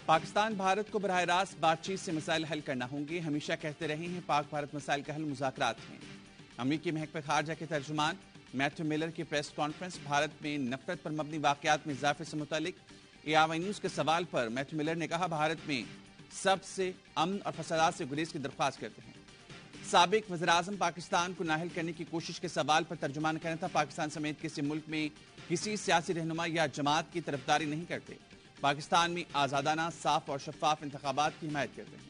पाकिस्तान भारत को बराह रास्त बातचीत से मसाइल हल करना होंगे। हमेशा कहते रहे हैं पाक भारत मसाइल का हल मुज़ाकरात हैं। अमरीकी महकमा खारजा के तर्जुमान मैथ्यू मिलर की प्रेस कॉन्फ्रेंस। भारत में नफरत पर मबनी वाकयात में इजाफे से मुतालिक ARY न्यूज के सवाल पर मैथ्यू मिलर ने कहा, भारत में सबसे अमन और फसादात से गुरेज की दरख्वास्त करते हैं। साबिक वज़ीर-ए-आज़म पाकिस्तान को नाअहल करने की कोशिश के सवाल पर तर्जुमान कहना था, पाकिस्तान समेत किसी मुल्क में किसी सियासी रहनुमा या जमात की तरफदारी नहीं करते। पाकिस्तान में आज़ादाना, साफ और शफाफ इंतखाबात की हिमायत करते हैं।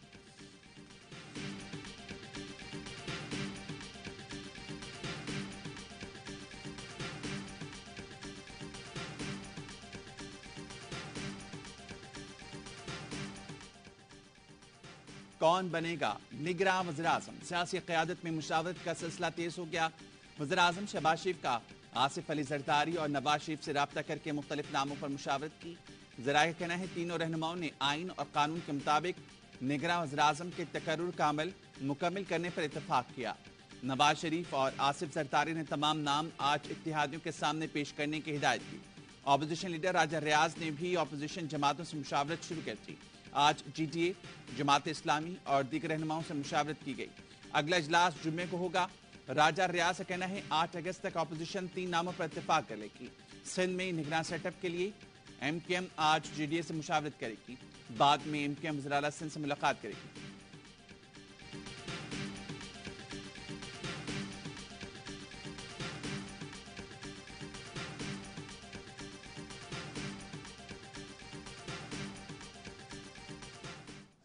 कौन बनेगा निगरां वज़ीर-ए-आज़म? सियासी क़यादत में मुशावरत का सिलसिला तेज हो गया। वज़ीर-ए-आज़म शहबाज शरीफ का आसिफ अली ज़रदारी और नवाज शरीफ से राब्ता करके मुख्तलिफ नामों पर मुशावरत की। ज़राए का कहना है तीनों रहनुमाओं ने आइन और कानून के मुताबिक निगरां वज़ीर-ए-आज़म के तकर्रुर का अमल मुकम्मल करने पर इत्तफाक किया। नवाज शरीफ और आसिफ ज़रदारी ने तमाम नाम आज इत्तेहादियों के सामने पेश करने की हिदायत की। अपोजिशन लीडर राजा रियाज ने भी अपोजिशन जमातों से मुशावरत शुरू कर दी। आज GTA, जमात इस्लामी और दीगर रहनुमाओं से मुशावरत की गई। अगला इजलास जुम्मे को होगा। राजा रियाज का कहना है 8 अगस्त तक अपोजिशन 3 नामों पर इत्तेफाक कर लेगी। सिंध में निगरान सेटअप के लिए MKM आज GDA से मुशावरत करेगी। बाद में MKM वज़ीर आला सिंध से मुलाकात करेगी।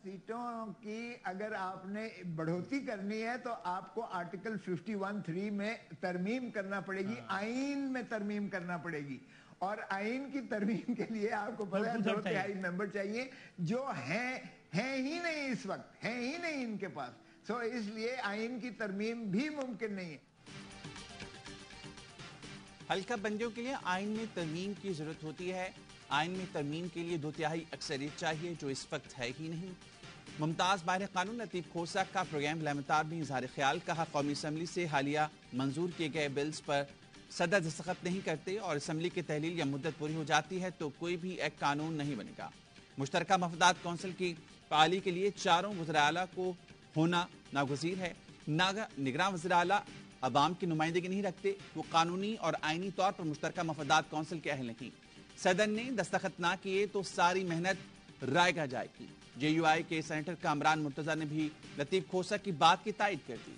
सीटों की अगर आपने बढ़ोतरी करनी है तो आपको आर्टिकल 51(3) में तरमीम करना पड़ेगी, आइन में तरमीम करना पड़ेगी। और आइन की तरमीम के लिए आपको पता है 2/3 मेंबर चाहिए, जो हैं ही नहीं, इस वक्त हैं ही नहीं इनके पास। सो इसलिए आइन की तरमीम भी मुमकिन नहीं है। हल्का बंदियों के लिए आइन में तरमीम की जरूरत होती है। आइन में तरमीम के लिए 2/3 अक्सरियत चाहिए, जो इस वक्त है ही नहीं। मुमताज माहिर कानून लतीफ खोसा का प्रोग्राम लैमताब में इजहार ख्याल कहा, कौमी असम्बली से हालिया मंजूर किए गए बिल्स पर सदर दस्तखत नहीं करते और असम्बली की तहलील या मुद्दत पूरी हो जाती है तो कोई भी एक कानून नहीं बनेगा। मुश्तरका मफदात कौंसिल की फ़आली के लिए 4 वज़ीर आला को होना नागुज़ीर है। निगरान वज़ीर आला अवाम की नुमाइंदगी नहीं रखते, वो कानूनी और आइनी तौर पर मुश्तरका मफदात कौंसिल के अहल नहीं। सदन ने दस्तखत ना किए तो सारी मेहनत रायगा जाएगी। JUI के सेनेटर कामरान मुर्तजा ने भी लतीफ खोसा की बात की तायद कर दी।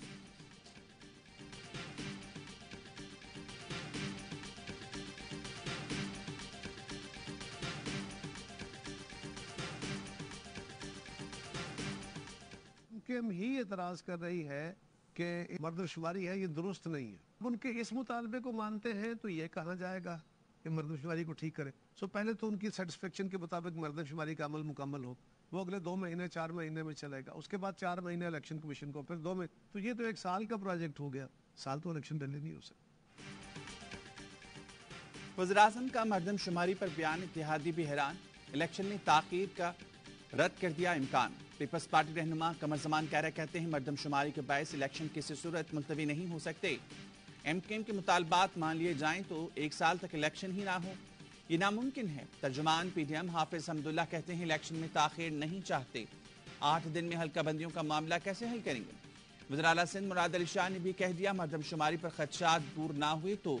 MKM ही एतराज कर रही है कि मर्दमशुमारी है, ये दुरुस्त नहीं है। उनके इस मुतालबे को मानते हैं तो ये कहा जाएगा कि मर्दमशुमारी को ठीक करें। पहले तो उनकी सेटिस्फेक्शन के मुताबिक मर्दमशुमारी का अमल मुकम्मल हो, वो अगले 2 महीने 4 महीने में चलेगा। उसके बाद 4 महीने इलेक्शन कमीशन को, फिर 2 महीने, तो ये तो 1 साल का प्रोजेक्ट हो गया। साल तो इलेक्शन डिले नहीं हो सकता। वज़ीर-ए-आज़म का मर्दमशुमारी पर बयान, इत्तेहादी भी हैरान। इलेक्शन में ताख़ीर का रद्द कर दिया इम्कान। पीपल्स पार्टी रहनुमा कमर ज़मान कहरा कहते हैं मर्दमशुमारी के बायस इलेक्शन किसी सूरत मुलतवी नहीं हो सकते। MKM के मुतालबात मान लिए जाएं तो 1 साल तक इलेक्शन ही ना हो, ये नामुमकिन है। तर्जुमान PDM हाफिज हमदुल्ला कहते हैं इलेक्शन में ताख़ीर नहीं चाहते। 8 दिन में हल्का बंदियों का मामला कैसे हल करेंगे? वज़ीर आला सिंध मुराद अली शाह ने भी कह दिया मर्दमशुमारी पर खदशात दूर ना हुए तो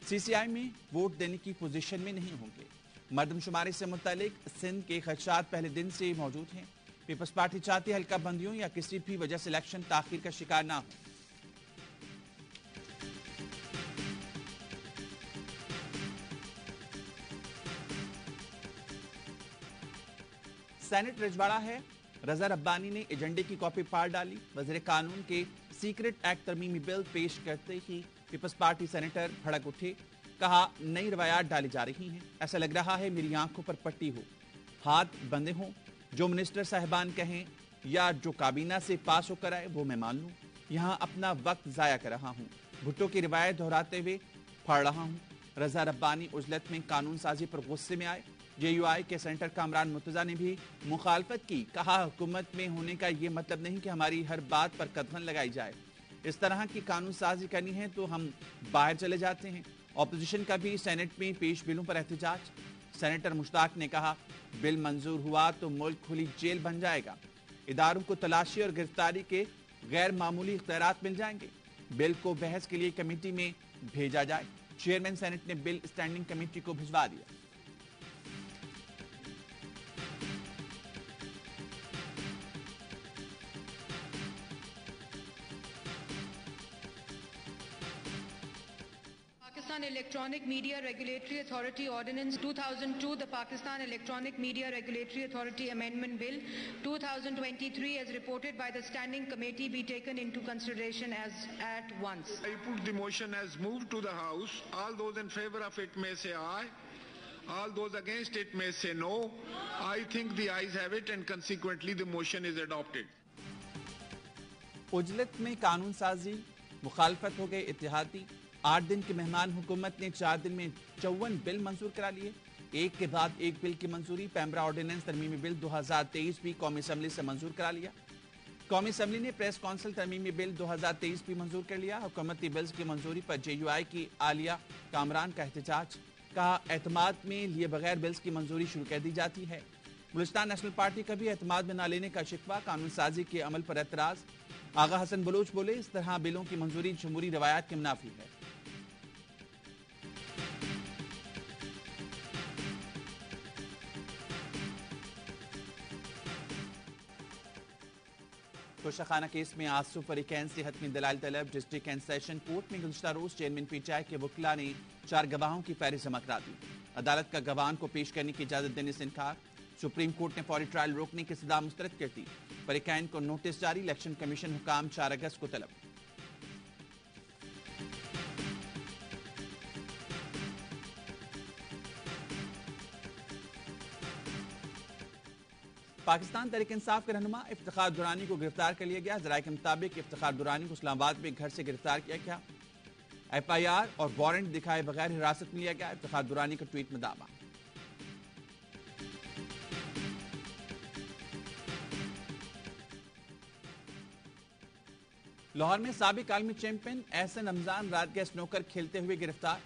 CCI में वोट देने की पोजीशन में नहीं होंगे। मर्दमशुमारी से मुतालिक सिंध के खदशात पहले दिन से मौजूद हैं। पीपल्स पार्टी चाहती है हल्का बंदियों या किसी भी वजह से इलेक्शन ताख़ीर का शिकार ना हो। सेनेट रजवाड़ा है। रजा रब्बानी ने एजेंडे की कॉपी फाड़ डाली। वज़ीर कानून के सीक्रेट एक्ट तरमीमी बिल पेश करते ही पीपल्स पार्टी सेनेटर भड़क उठे। कहा नई रवायात डाली जा रही हैं, ऐसा लग रहा है मेरी आंखों पर पट्टी हो, हाथ बंधे हों, जो मिनिस्टर साहिबान कहें या जो काबीना से पास होकर आए वो मैं मान लूँ। यहाँ अपना वक्त ज़ाया कर रहा हूँ, भुट्टो की रिवायत दोहराते हुए फाड़ रहा हूँ। रजा रब्बानी उजलत में कानून साजी पर गुस्से में आए। JUI के सेनेटर कामरान मुर्तजा ने भी मुखालफत की। कहा हुकूमत में होने का ये मतलब नहीं कि हमारी हर बात पर कदगन लगाई जाए। इस तरह की कानून साजी करनी है तो हम बाहर चले जाते हैं। अपोजिशन का भी सेनेट में पेश बिलों पर एहतजाज। سینیٹر مشتاق نے کہا بل منظور ہوا تو ملک کھلی جیل بن جائے گا، اداروں کو تلاشی اور گرفتاری کے غیر معمولی اختیارات مل جائیں گے، بل کو بحث کے لیے کمیٹی میں بھیجا جائے۔ چیئرمین سینٹ نے بل اسٹینڈنگ کمیٹی کو بھجوا دیا۔ Pakistan Electronic Media Regulatory Authority Ordinance 2002, the Pakistan Electronic Media Regulatory Authority Amendment Bill 2023 as reported by the Standing Committee be taken into consideration as at once. I put the motion as moved to the House. All those in favor of it may say aye. All those against it may say no. I think the ayes have it and consequently the motion is adopted. اجلت میں قانون سازی، مخالفت ہو گئے اتحادی، 8 دن کے مہمان حکومت نے 4 دن میں 54 بل منظور کرا لیے، ایک کے بعد ایک بل کی منظوری۔ پیمرا آرڈیننس ترمیمی بل 2023 بھی قومی اسمبلی سے منظور کرا لیا۔ قومی اسمبلی نے پریس کونسل ترمیمی بل 2023 بھی منظور کر لیا۔ حکومتی بلز کی منظوری پر جے یو آئی کی عالیہ کامران کا احتجاج، کہا اعتماد میں لیے بغیر بلز کی منظوری شروع کر دی جاتی ہے۔ بلوچستان نیشنل پارٹی کا بھی اعتماد میں نہ لینے کا شکوہ، قانون سازی کے عمل پر اعتراض۔ آغا حسن بلوچ بولے اس طرح بلوں کی منظوری جمہوری روایات کے منافی ہے۔ کوشاخانہ کیس میں آصف فریقین سے حتمی دلائل طلب، ڈسٹرکٹ اینڈ سیشن کورٹ میں گزشتہ روز چیئرمین پی ٹی آئی کے وکلاء نے 4 گواہوں کی فہرست جمع کرا دی۔ عدالت کا گواہان کو پیش کرنے کی اجازت دینے سے انکار، سپریم کورٹ نے فوری ٹرائل روکنے کی سزا مسترد کر دی۔ فریقین کو نوٹس جاری، الیکشن کمیشن حکام 4 اگست کو طلب۔ پاکستان تحریک انصاف کے رہنما افتخار درانی کو گرفتار کر لیا گیا۔ ذرائع کے مطابق افتخار درانی کو اسلام آباد میں گھر سے گرفتار کیا گیا، ایف آئی آر اور وارنٹ دکھائے بغیر حراست میں لیا گیا۔ افتخار درانی کا ٹویٹ میں دعویٰ۔ لاہور میں سابق عالمی چیمپئن احسن رمضان رات گئے سنوکر کھیلتے ہوئے گرفتار،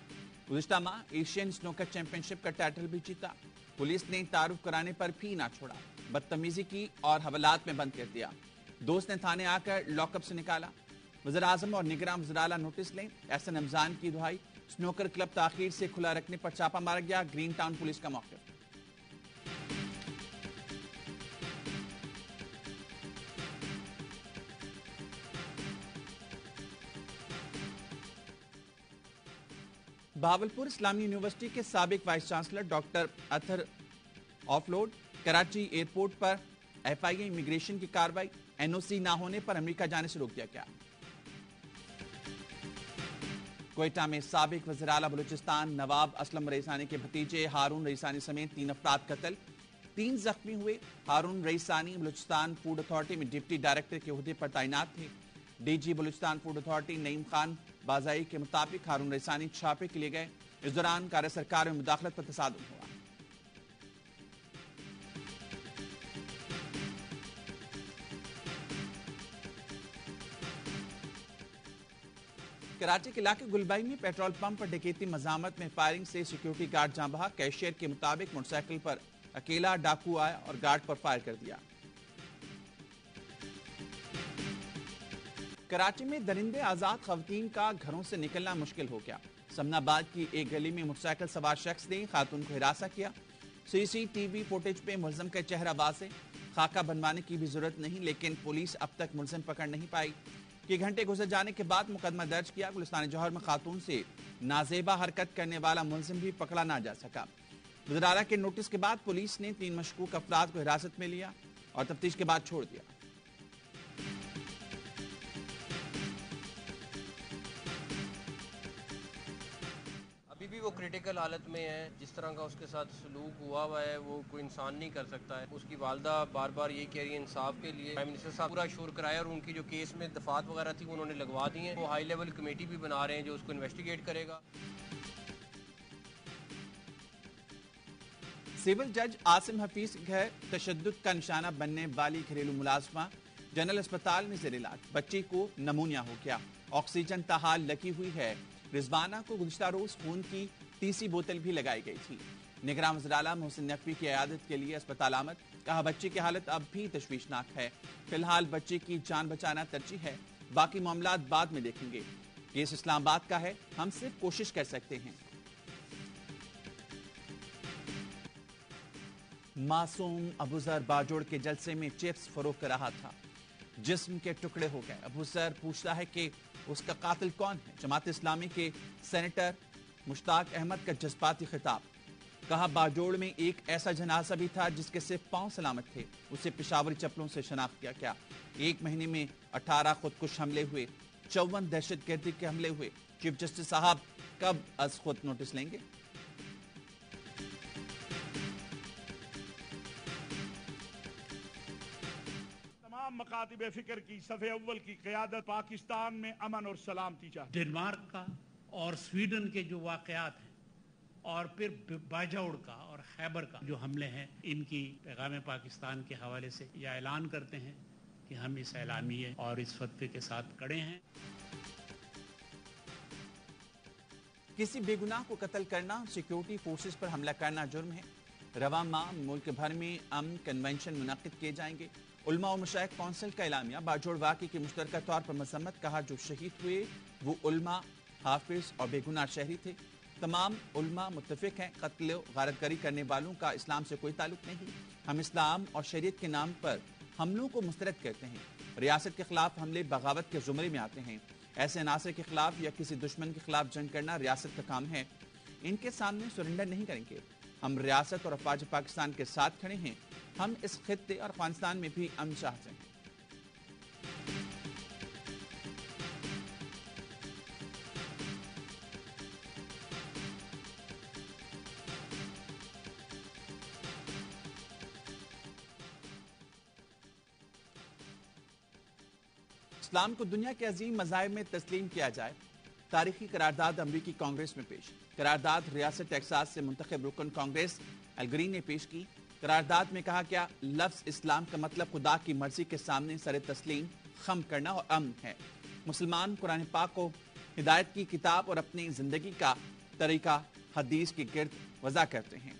گزشتہ ماہ ایشین سنوکر چیمپئن شپ کا ٹائٹل بھی جیتا۔ پولیس نے تعارف کرانے پر بھی نہ چھوڑا، بدتمیزی کی اور حوالات میں بند کر دیا۔ دوست نے تھانے آ کر لاک اپ سے نکالا۔ وزیراعظم اور نگراں وزراء نوٹس لیں، احسن رمضان کی دہائی۔ سنوکر کلب تاخیر سے کھلا رکھنے پر چھاپا مارا گیا، گرین ٹاؤن پولیس کا موقف۔ بہاولپور اسلامی یونیورسٹی کے سابق vice chancellor doctor Athar offload, Karachi airport پر ایف آئی اے امیگریشن کی کارروائی، این او سی نہ ہونے پر امریکہ جانے سے روک دیا گیا۔ کوئٹہ میں سابق وزیر اعلیٰ بلوچستان نواب اسلم رئیسانی کے بھتیجے ہارون رئیسانی سمیت 3 افراد قتل، 3 زخمی ہوئے۔ ہارون رئیسانی بلوچستان فوڈ اتھارٹی میں ڈپٹی ڈائریکٹر کے عہدے پر تعینات تھے۔ D G Balochistan food authority Naeem Khan Bazai کے مطابق ہارون رئیسانی چھاپے کے لیے گئے، اس دوران کار سرکار میں مداخلت پر تصادم ہوا۔ کراچی کے علاقے گلبائی میں پیٹرول پمپ پر ڈکیتی مزاحمت میں فائرنگ سے سیکیورٹی گارڈ جاں بحق، کیشیئر کے مطابق موٹر سائیکل پر اکیلا ڈاکو آیا اور گارڈ پر فائر کر دیا۔ کراچی میں درندے آزاد خواتین کا گھروں سے نکلنا مشکل ہو گیا۔ سمنا آباد کی ایک گلی میں موٹر سائیکل سوار شخص نے خاتون کو ہراساں کیا۔ سی سی ٹی وی فوٹیج پہ ملزم کا چہرہ واضح، خاکہ بنوانے کی بھی ضرورت نہیں، لیکن پولیس اب تک ملزم پکڑ نہیں پائی۔ کہ گھنٹے گزر جانے کے بعد مقدمہ درج کیا، گلستان جوہر میں خاتون سے نازیبا حرکت کرنے والا ملزم بھی پکڑا نہ جا سکا۔ وزیر اعلیٰ کے نوٹس کے بعد پولیس نے 3 مشکوک افراد کو حراست میں لیا اور تفتیش کے بعد چھوڑ دیا۔ ابھی بھی وہ کریٹیکل حالت میں ہے، جس طرح کا اس کے ساتھ سلوک ہوا ہے وہ کوئی انسان نہیں کر سکتا ہے۔ اس کی والدہ بار بار یہ کہہ رہی ہے انصاف کے لیے۔ پرائم منسٹر صاحب پورا شور کرایا اور ان کی جو کیس میں دفعات وغیرہ تھی انہوں نے لگوا دی ہیں۔ وہ ہائی لیول کمیٹی بھی بنا رہے ہیں جو اس کو انویسٹیگیٹ کرے گا۔ سول جج عاصم حفیظ گھر تشدد کا نشانہ بننے والی گھریلو ملازمہ جنرل اسپتال میں زیر علاج، بچی کو نمونیا ہو گیا، آکسیجن تاحال لگی ہوئی ہے۔ رضوانہ کو گزشتہ روز خون کی تیسری بوتل بھی لگائی گئی تھی۔ निगरान वज़ीर आला मोहसिन नकवी की इयादत के लिए अस्पताल आमद। कहा बच्चे की हालत अब भी तशवीशनाक है, फिलहाल बच्चे की जान बचाना तरजीह है, बाकी मामलात बाद में देखेंगे। केस इस्लामाबाद का है, हम सिर्फ कोशिश कर सकते हैं। मासूम अबूजर बाजोड़ के जलसे में चिप्स फरोख्त कर रहा था, जिस्म के टुकड़े हो गए। अबूजर पूछता है कि उसका कातिल कौन है। जमात इस्लामी के सेनेटर मुश्ताक अहमद का जज्बाती खिताब। कहा बाजोड़ में एक ऐसा जनाजा भी था जिसके सिर्फ पांव सलामत थे, उसे पेशावरी चप्पलों से शनाख्त किया गया। 1 महीने में 18 खुदकुश हमले हुए, 54 दहशतगर्दी के हमले हुए। चीफ जस्टिस साहब कब अज खुद नोटिस लेंगे? तमाम मकातिब फिक्र की सफ़े अव्वल की क़यादत पाकिस्तान में अमन और सलामती चाहती। डेनमार्क का और स्वीडन के जो वाक़यात हैं और फिर बाजौड़ का और खैबर का जो हमले हैं, इनकी पैगाम पाकिस्तान के हवाले से यह ऐलान करते हैं कि हम इस एलामिये और इस फतवे के साथ खड़े हैं। किसी बेगुनाह को कत्ल करना, सिक्योरिटी फोर्सेस पर हमला करना जुर्म है। रवा माह मुल्क भर में अमन कन्वेंशन मुनक्किद किए जाएंगे। उलमा और मशाइख कौंसिल का एलामिया। बाजोड़ वाक़े की मुश्तरका तौर पर मजम्मत। कहा जो शहीद हुए वो उलमा, हाफिज और बेगुनाह शहरी थे। तमाम उलमा मुत्तफिक हैं, कत्ल गारतगरी करने वालों का इस्लाम से कोई ताल्लुक नहीं। हम इस्लाम और शरीयत के नाम पर हमलों को मुस्तरद करते हैं। रियासत के खिलाफ हमले बगावत के जुमरे में आते हैं। ऐसे अनासर के खिलाफ या किसी दुश्मन के खिलाफ जंग करना रियासत का काम है। इनके सामने सरेंडर नहीं करेंगे। हम रियासत और अफवाज पाकिस्तान के साथ खड़े हैं। हम इस खित्ते और अफगानिस्तान में भी अमन चाहते हैं। इस्लाम को दुनिया के अजीम मज़ाहिब में तस्लीम किया जाए। तारीखी करारदाद अमरीकी कांग्रेस में पेश। करारदाद रियासत टेक्सास से मुंतखब रुकन कांग्रेस अल ग्रीन ने पेश की। करारदाद में कहा गया लफ्ज़ इस्लाम का मतलब खुदा की मर्जी के सामने सर तस्लीम, खम करना और अमन है। मुसलमान कुरान पाक को हिदायत की किताब और अपनी ज़िंदगी का तरीका हदीस के गिर्द वज़ा करते हैं।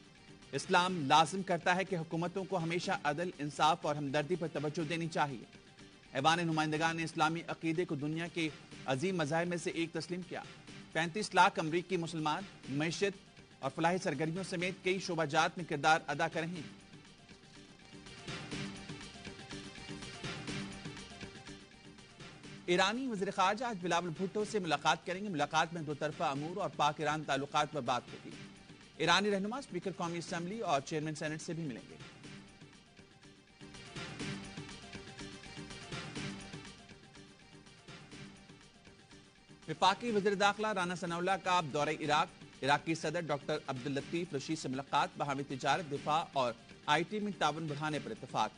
इस्लाम लाजिम करता है कि हुकूमतों को हमेशा अदल, इंसाफ और हमदर्दी पर तवज्जो देनी चाहिए। ऐवान नुमाइंदगान ने इस्लामी अकीदे को दुनिया के अजीम मज़ाहिब में से एक तस्लीम किया। 35 लाख अमरीकी मुसलमान मईशत और फलाही सरगर्मियों समेत कई शोबाजात में किरदार अदा कर रहे हैं। ईरानी वज़ीर ख़ारजा आज बिलावल भुट्टो से मुलाकात करेंगे। मुलाकात में दो तरफा अमूर और पाक ईरान ताल्लुकात पर बात होगी। ईरानी रहनुमा स्पीकर कौमी असम्बली और चेयरमैन सेनेट से भी मिलेंगे। वफाकी वज़ीर दाखिला राना सनाउल्लाह का अब दौरे इराकी सदर डॉक्टर अब्दुल लतीफ रशीद से मुलाकात। बाहमी तिजारत, दिफा और IT में ताउन बढ़ाने पर इत्तफाक।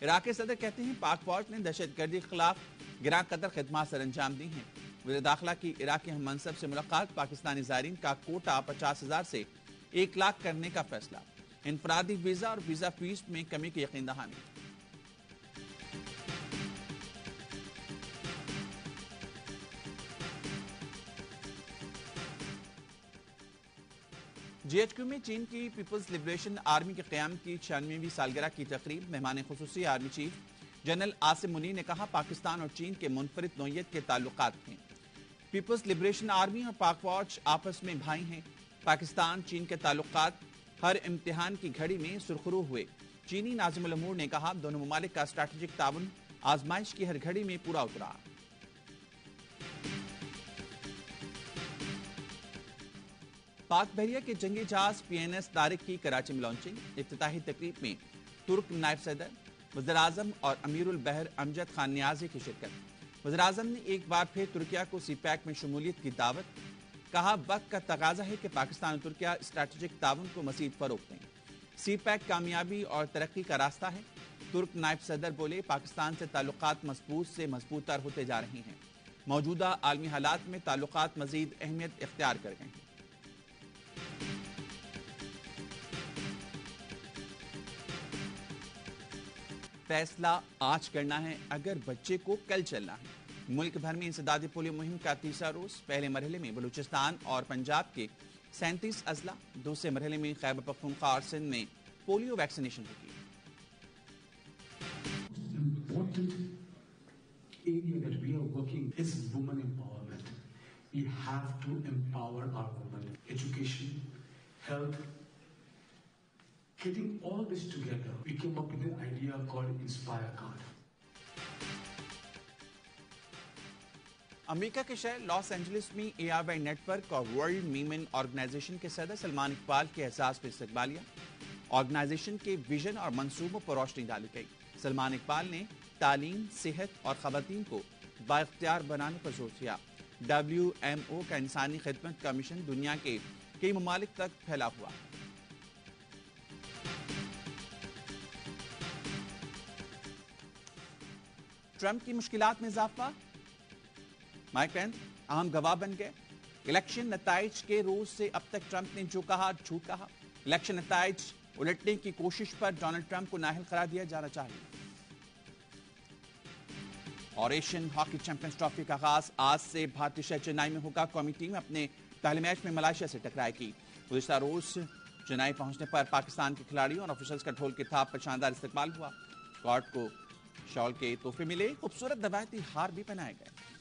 इराकी सदर कहते हैं पाक फौज ने दहशतगर्दी के खिलाफ गिरां कदर खिदमत सर अंजाम दी हैं। वज़ीर दाखिला की इराकी हम मनसब से मुलाकात। पाकिस्तानी ज़ायरीन का कोटा 50,000 से 1 लाख करने का फैसला। इनफरादी वीज़ा और वीज़ा फीस में कमी की यकीन दहानी। GHQ में चीन की पीपल्स लिबरेशन आर्मी के क़याम की 96वीं सालगिरह की तकरीब। मेहमान खुसूसी army chief general Asim Munir ने कहा पाकिस्तान और चीन के मुनफरिद नौयत के ताल्लुकात हैं। पीपल्स लिबरेशन आर्मी और पाक फौज आपस में भाई हैं। पाकिस्तान चीन के ताल्लुकात हर इम्तिहान की घड़ी में सुरखरू हुए। चीनी नाज़िमुल अमूर ने कहा दोनों ममालिक का स्ट्रैटेजिक ताउन आजमाइश की हर घड़ी में पूरा उतरा। पाक बहरिया के जंगी जहाज PNS तारिक की कराची में लॉन्चिंग। इफ्तिताही तकरीब में तुर्क नायब सदर, वज़ीर आज़म और अमीरुल बहर अमजद खान नियाज़ी की शिरकत। वज़ीर आज़म ने एक बार फिर तुर्किया को CPEC में शमूलियत की दावत। कहा वक्त का तकाजा है कि पाकिस्तान और तुर्किया स्ट्रैटेजिक ताउन को मज़ीद फ़रोग़ दें। CPEC कामयाबी और तरक्की का रास्ता है। तुर्क नायब सदर बोले पाकिस्तान से ताल्लुकात मजबूत से मजबूत तर होते जा रहे हैं। मौजूदा आलमी हालात में ताल्लुकात मज़ीद अहमियत इख्तियार कर गए हैं। फैसला आज करना है अगर बच्चे को कल चलना है। मुल्क भर में इंसदादी पोलियो मुहिम का तीसरा रोज। पहले मरहले में बलूचिस्तान और पंजाब के 37 اضلاع دوسرے مرحلے میں خیبر پختونخوا اور سندھ میں پولیو ویکسینیشن ہوگی. Area that we are working is women empowerment. We have to empower our women. Education, health, getting all this together, we came up with an idea called Inspire Card. امریکہ کے شہر Los Angeles میں ARY net work اور world women organization کے صدر سلمان اقبال کے اعزاز پر استقبالیہ. Organization کے vision اور منصوبوں پر روشنی ڈالی گئی. سلمان اقبال نے تعلیم، صحت اور خواتین کو بااختیار بنانے پر زور دیا. WMO کا انسانی خدمت کا مشن دنیا کے کئی ممالک تک پھیلا ہوا. ٹرمپ کی مشکلات میں اضافہ. مائک پینس اہم گواہ بن گئے. الیکشن نتائج کے روز سے اب تک ٹرمپ نے جو کہا جھوٹ کہا. الیکشن نتائج الٹنے کی کوشش پر ڈونلڈ ٹرمپ کو نااہل قرار دیا جانا چاہیے. اور ایشین ہاکی چیمپئنز ٹرافی کا آغاز آج سے بھارتی شہر چنئی میں ہوگا. قومی ٹیم اپنے پہلے میچ میں ملائیشیا سے ٹکرائے گی. گزشتہ روز چنئی پہنچنے پر پاکستان کے کھلاڑیوں اور آفیشلز کا ڈھول کے تھاپ پر شاندار استقبال ہوا. گارڈ کو شال کے تحفے ملے. خوبصورت روایتی ہار بھی پہنائے گئے.